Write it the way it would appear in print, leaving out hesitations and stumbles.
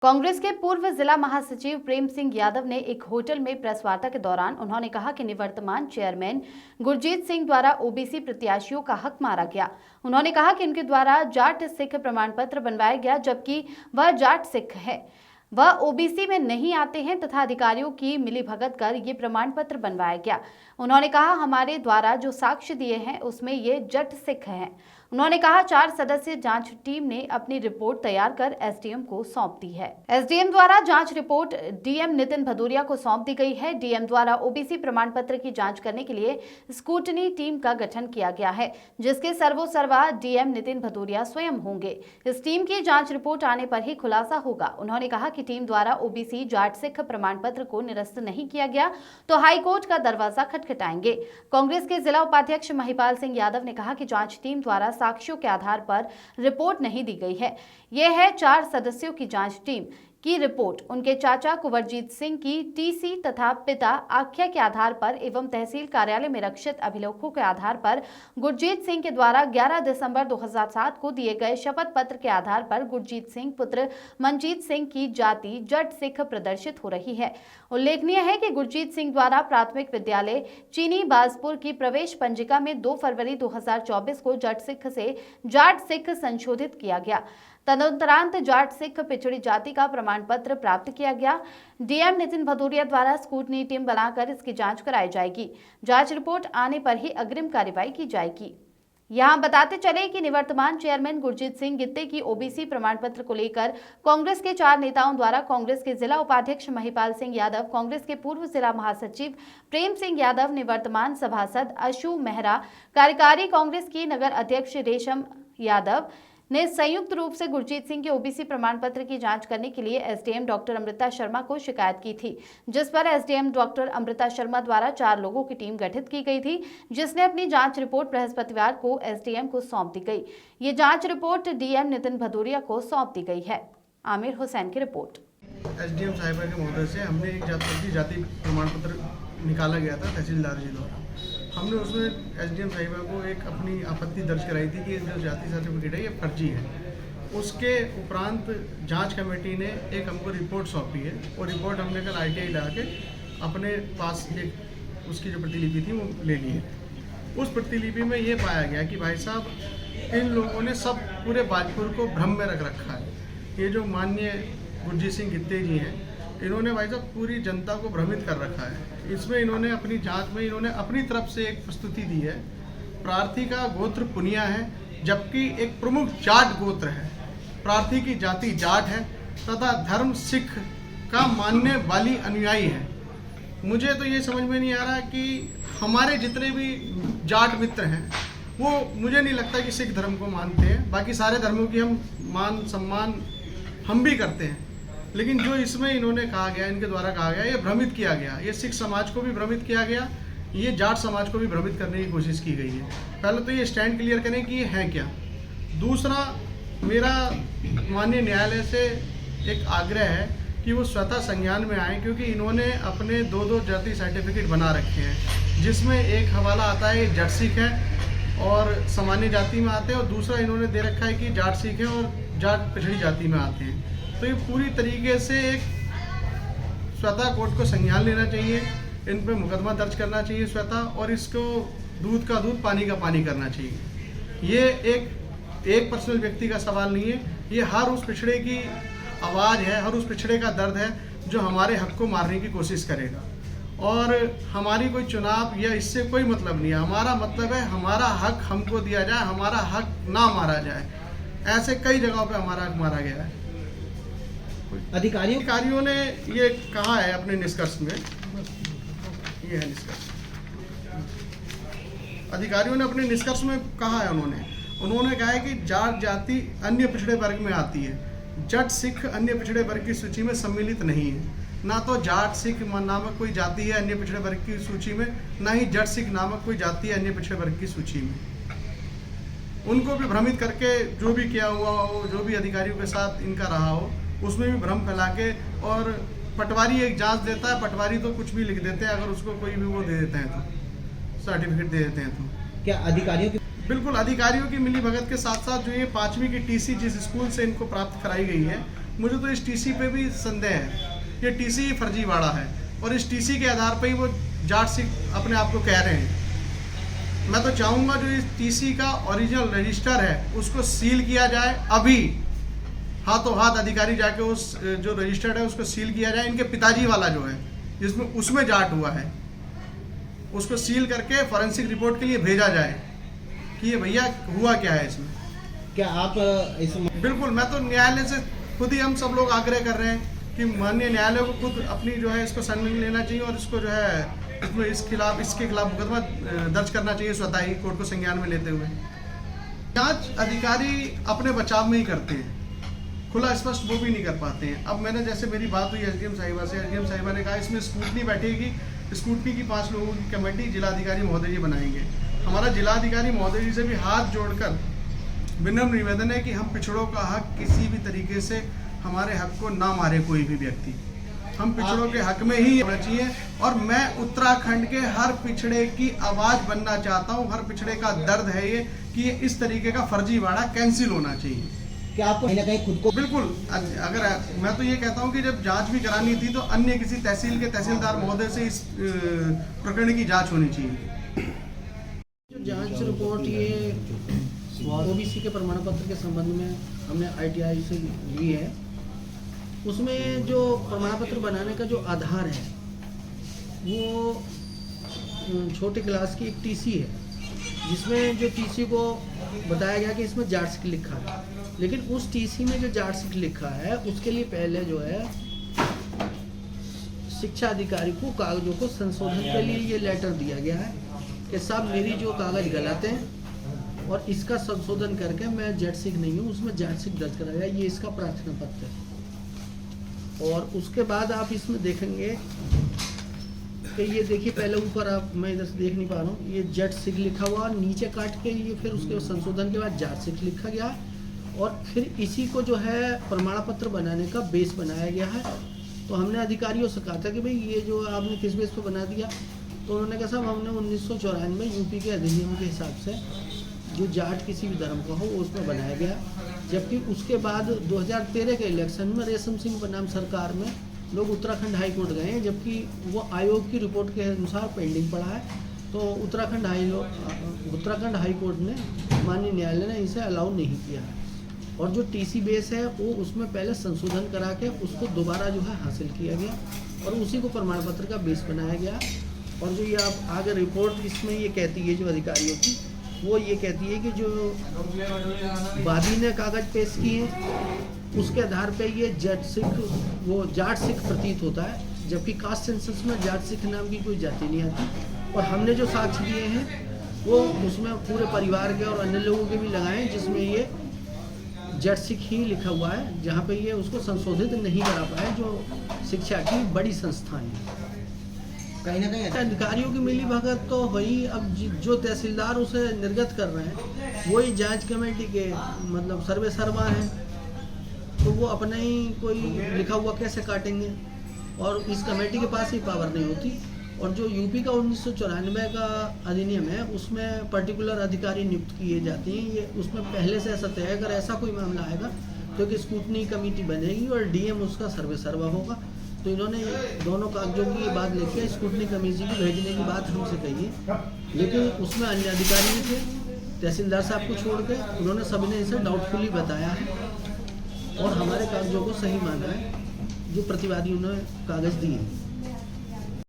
कांग्रेस के पूर्व जिला महासचिव प्रेम सिंह यादव ने एक होटल में प्रेस वार्ता के दौरान उन्होंने कहा कि निवर्तमान चेयरमैन गुरजीत सिंह द्वारा ओबीसी प्रत्याशियों का हक मारा गया। उन्होंने कहा कि उनके द्वारा जाट सिख प्रमाण पत्र बनवाया गया, जबकि वह जाट सिख है, वह ओबीसी में नहीं आते हैं तथा अधिकारियों की मिलीभगत कर ये प्रमाण पत्र बनवाया गया। उन्होंने कहा हमारे द्वारा जो साक्ष्य दिए हैं उसमें ये जट सिख हैं। उन्होंने कहा 4 सदस्यीय जांच टीम ने अपनी रिपोर्ट तैयार कर एसडीएम को सौंप दी है। एसडीएम द्वारा जांच रिपोर्ट डीएम नितिन भदौरिया को सौंप दी गई है। डीएम द्वारा ओबीसी प्रमाण पत्र की जांच करने के लिए स्क्रूटनी टीम का गठन किया गया है, जिसके सर्वोसर्वा डीएम नितिन भदौरिया स्वयं होंगे। इस टीम की जांच रिपोर्ट आने पर ही खुलासा होगा। उन्होंने कहा कि टीम द्वारा ओबीसी जाट सिख प्रमाण पत्र को निरस्त नहीं किया गया तो हाईकोर्ट का दरवाजा खटखटाएंगे। कांग्रेस के जिला उपाध्यक्ष महिपाल सिंह यादव ने कहा कि जांच टीम द्वारा साक्ष्यों के आधार पर रिपोर्ट नहीं दी गई है। यह है 4 सदस्यों की जांच टीम की रिपोर्ट उनके चाचा कुंवरजीत सिंह की टीसी तथा पिता आख्या के आधार पर एवं तहसील कार्यालय में रक्षित अभिलेखों के आधार पर गुरजीत सिंह के द्वारा 11 दिसंबर 2007 को दिए गए शपथ पत्र के आधार पर गुरजीत सिंह पुत्र मनजीत सिंह की जाति जट सिख प्रदर्शित हो रही है। उल्लेखनीय है कि गुरजीत सिंह द्वारा प्राथमिक विद्यालय चीनी बाजपुर की प्रवेश पंजिका में 2 फरवरी 2024 को जट सिख से जाट सिख संशोधित किया गया। तदुपरांत जाट सिख पिछड़ी जाति का प्रमाण पत्र प्राप्त किया गया। डीएम नितिन भदौरिया द्वारा स्क्रूटनी टीम बनाकर इसकी जांच कराई जाएगी। जांच रिपोर्ट आने पर ही अग्रिम कार्रवाई की जाएगी। यहां बताते चले कि निवर्तमान चेयरमैन गुरजीत सिंह गित्ते की ओबीसी प्रमाण पत्र को लेकर कांग्रेस के 4 नेताओं द्वारा कांग्रेस के जिला उपाध्यक्ष महिपाल सिंह यादव, कांग्रेस के पूर्व जिला महासचिव प्रेम सिंह यादव, निवर्तमान सभासद अशु मेहरा, कार्यकारी कांग्रेस की नगर अध्यक्ष रेशम यादव ने संयुक्त रूप से गुरजीत सिंह के ओबीसी प्रमाण पत्र की जांच करने के लिए एसडीएम डॉक्टर अमृता शर्मा को शिकायत की थी, जिस पर एसडीएम डॉक्टर अमृता शर्मा द्वारा 4 लोगों की टीम गठित की गई थी, जिसने अपनी जांच रिपोर्ट बृहस्पतिवार को एसडीएम को सौंप दी गई। ये जांच रिपोर्ट डीएम नितिन भदौरिया को सौंप दी गई है। आमिर हुसैन की रिपोर्ट। एसडीएम साहिबा के महोदय से हमने एक जाति प्रमाण पत्र निकाला गया था तहसीलदार जी द्वारा। हमने उसमें एसडीएम साहिबा को एक अपनी आपत्ति दर्ज कराई थी कि जो जाति सर्टिफिकेट है ये फर्जी है। उसके उपरांत जांच कमेटी ने एक हमको रिपोर्ट सौंपी है और रिपोर्ट हमने कल आईटीआई ला के अपने पास एक उसकी जो प्रतिलिपि थी वो ले ली है। उस प्रतिलिपि में ये पाया गया कि भाई साहब इन लोगों ने सब पूरे बाजपुर को भ्रम में रख रखा है। ये जो माननीय गुरजीत सिंह गित्ते जी हैं, इन्होंने भाई साहब पूरी जनता को भ्रमित कर रखा है। इसमें इन्होंने अपनी जांच में इन्होंने अपनी तरफ से एक प्रस्तुति दी है। प्रार्थी का गोत्र पुनिया है, जबकि एक प्रमुख जाट गोत्र है। प्रार्थी की जाति जाट है तथा धर्म सिख का मानने वाली अनुयायी है। मुझे तो ये समझ में नहीं आ रहा कि हमारे जितने भी जाट मित्र हैं वो मुझे नहीं लगता कि सिख धर्म को मानते हैं। बाकी सारे धर्मों की हम मान सम्मान हम भी करते हैं, लेकिन जो इसमें इन्होंने कहा गया, इनके द्वारा कहा गया, ये भ्रमित किया गया। ये सिख समाज को भी भ्रमित किया गया, ये जाट समाज को भी भ्रमित करने की कोशिश की गई है। पहले तो ये स्टैंड क्लियर करें कि ये है क्या। दूसरा, मेरा माननीय न्यायालय से एक आग्रह है कि वो स्वतः संज्ञान में आए, क्योंकि इन्होंने अपने 2 जाति सर्टिफिकेट बना रखे हैं, जिसमें एक हवाला आता है ये जट सिख है और सामान्य जाति में आते हैं, और दूसरा इन्होंने दे रखा है कि जाट सिख है और जाट पिछड़ी जाति में आते हैं। तो ये पूरी तरीके से एक स्वतः कोर्ट को संज्ञान लेना चाहिए, इन पे मुकदमा दर्ज करना चाहिए स्वतः, और इसको दूध का दूध पानी का पानी करना चाहिए। ये एक पर्सनल व्यक्ति का सवाल नहीं है, ये हर उस पिछड़े की आवाज़ है, हर उस पिछड़े का दर्द है जो हमारे हक को मारने की कोशिश करेगा। और हमारी कोई चुनाव या इससे कोई मतलब नहीं है। हमारा मतलब है हमारा हक हमको दिया जाए, हमारा हक ना मारा जाए। ऐसे कई जगहों पे हमारा हक मारा गया है। अधिकारियों ने ये कहा है अपने निष्कर्ष में, ये है निष्कर्ष। अधिकारियों ने अपने निष्कर्ष में कहा है, उन्होंने कहा है कि जाट जाति अन्य पिछड़े वर्ग में आती है। जट सिख अन्य पिछड़े वर्ग की सूची में सम्मिलित नहीं है। ना तो जाट सिख नामक कोई जाति है अन्य पिछड़े वर्ग की सूची में, ना ही जट सिख नामक कोई जाति है अन्य पिछड़े वर्ग की सूची में। उनको भी भ्रमित करके जो भी किया हुआ हो, जो भी अधिकारियों के साथ इनका रहा हो, उसमें भी भ्रम फैला के, और पटवारी एक जांच देता है, पटवारी तो कुछ भी लिख देते हैं, अगर उसको कोई भी वो दे देते हैं तो सर्टिफिकेट दे देते हैं। तो क्या अधिकारियों की बिल्कुल अधिकारियों की मिली भगत के साथ साथ जो ये 5वीं की टीसी जिस स्कूल से इनको प्राप्त कराई गई है, मुझे तो इस टीसी पे भी संदेह है, ये टीसी फर्जीवाड़ा है और इस टीसी के आधार पर ही वो जाट सिख अपने आप को कह रहे हैं। मैं तो चाहूँगा जो इस टीसी का ओरिजिनल रजिस्टर है उसको सील किया जाए, अभी हाथों हाथ अधिकारी जाके उस जो रजिस्टर्ड है उसको सील किया जाए। इनके पिताजी वाला जो है जिसमें उसमें जाट हुआ है उसको सील करके फॉरेंसिक रिपोर्ट के लिए भेजा जाए कि ये भैया हुआ क्या है इसमें। क्या आप इस बिल्कुल, मैं तो न्यायालय से खुद ही हम सब लोग आग्रह कर रहे हैं कि माननीय न्यायालय को खुद अपनी जो है इसको संज्ञान लेना चाहिए और इसको जो है इसमें इसके खिलाफ मुकदमा दर्ज करना चाहिए स्वतः ही कोर्ट को संज्ञान में लेते हुए। जांच अधिकारी अपने बचाव में ही करते हैं, खुला स्पष्ट वो भी नहीं कर पाते हैं। अब मैंने जैसे मेरी बात हुई एसडीएम साहिबा से, एसडीएम साहिबा ने कहा इसमें स्कूटनी बैठेगी, स्कूटनी की 5 लोगों की कमेटी जिलाधिकारी महोदय जी बनाएंगे। हमारा जिलाधिकारी महोदय जी से भी हाथ जोड़कर विनम्र निवेदन है कि हम पिछड़ों का हक किसी भी तरीके से हमारे हक को ना मारे कोई भी व्यक्ति, हम पिछड़ों के हक में ही होना चाहिए। और मैं उत्तराखंड के हर पिछड़े की आवाज़ बनना चाहता हूँ, हर पिछड़े का दर्द है ये कि ये इस तरीके का फर्जीवाड़ा कैंसिल होना चाहिए। क्या आपको कहीं ना कहीं खुद को बिल्कुल, अगर मैं तो ये कहता हूँ कि जब जांच भी करानी थी तो अन्य किसी तहसील के तहसीलदार महोदय से इस प्रकरण की जांच होनी चाहिए। जो जांच रिपोर्ट ये ओबीसी के प्रमाण पत्र के संबंध में हमने आईटीआई से ली है, उसमें जो प्रमाण पत्र बनाने का जो आधार है वो छोटे क्लास की एक टीसी है, जिसमें जो टीसी को बताया गया कि इसमें जाट सिख लिखा है, लेकिन उस टीसी में जो जाट सिख लिखा है उसके लिए पहले जो है शिक्षा अधिकारी को कागजों को संशोधन के लिए ये लेटर दिया गया है कि साहब मेरी जो कागज गलत हैं और इसका संशोधन करके मैं जाट सिख नहीं हूँ, उसमें जाट सिख दर्ज कराया गया, ये इसका प्रार्थना पत्र है। और उसके बाद आप इसमें देखेंगे कि ये देखिए पहले ऊपर आप, मैं इधर से देख नहीं पा रहा हूँ, ये जाट सिख लिखा हुआ, नीचे काट के ये फिर उसके संशोधन के बाद जाट सिख लिखा गया और फिर इसी को जो है प्रमाण पत्र बनाने का बेस बनाया गया है। तो हमने अधिकारियों से कहा था कि भाई ये जो आपने किस बेस पर बना दिया, तो उन्होंने कहा साहब हमने 1994 में यूपी के अधिनियम के हिसाब से जो जाट किसी भी धर्म का हो उसमें बनाया गया, जबकि उसके बाद 2013 के इलेक्शन में रेशम सिंह बनाम सरकार में लोग उत्तराखंड हाई कोर्ट गए हैं, जबकि वो आयोग की रिपोर्ट के अनुसार पेंडिंग पड़ा है। तो उत्तराखंड हाई कोर्ट ने, माननीय न्यायालय ने इसे अलाउ नहीं किया है और जो टीसी बेस है वो उसमें पहले संशोधन करा के उसको दोबारा जो है हासिल किया गया और उसी को प्रमाण पत्र का बेस बनाया गया। और जो ये आप आगे रिपोर्ट इसमें ये कहती है जो अधिकारियों की, वो ये कहती है कि जो वादी ने कागज पेश किए उसके आधार पे ये जाट सिख प्रतीत होता है, जबकि कास्ट सेंसस में जाट सिख नाम की कोई जाति नहीं आती। और हमने जो साक्ष्य दिए हैं वो उसमें पूरे परिवार के और अन्य लोगों के भी लगाए हैं, जिसमें ये जाट सिख ही लिखा हुआ है, जहाँ पे ये उसको संशोधित नहीं करा पाए जो शिक्षा की बड़ी संस्थाएं हैं। कहीं ना कहीं अधिकारियों की मिली भगत तो वही, अब जो तहसीलदार उसे निर्गत कर रहे हैं वही जांच कमेटी के मतलब सर्वे सर्वा हैं, तो वो अपना ही कोई लिखा हुआ कैसे काटेंगे और इस कमेटी के पास ही पावर नहीं होती। और जो यूपी का 1994 का अधिनियम है उसमें पर्टिकुलर अधिकारी नियुक्त किए जाते हैं, ये उसमें पहले से ऐसा तय है अगर ऐसा कोई मामला आएगा तो एक स्कूटनी कमेटी बनेगी और डीएम उसका सर्वे सर्वा होगा। तो इन्होंने दोनों कागजों की ये बात लेके स्कूटनी कमेटी को भेजने की बात हमसे कही है, लेकिन उसमें अन्य अधिकारी भी थे तहसीलदार साहब को छोड़ के, उन्होंने सभी ने इसे डाउटफुली बताया है और हमारे कागजों को सही माना है जो प्रतिवादियों ने कागज दिए।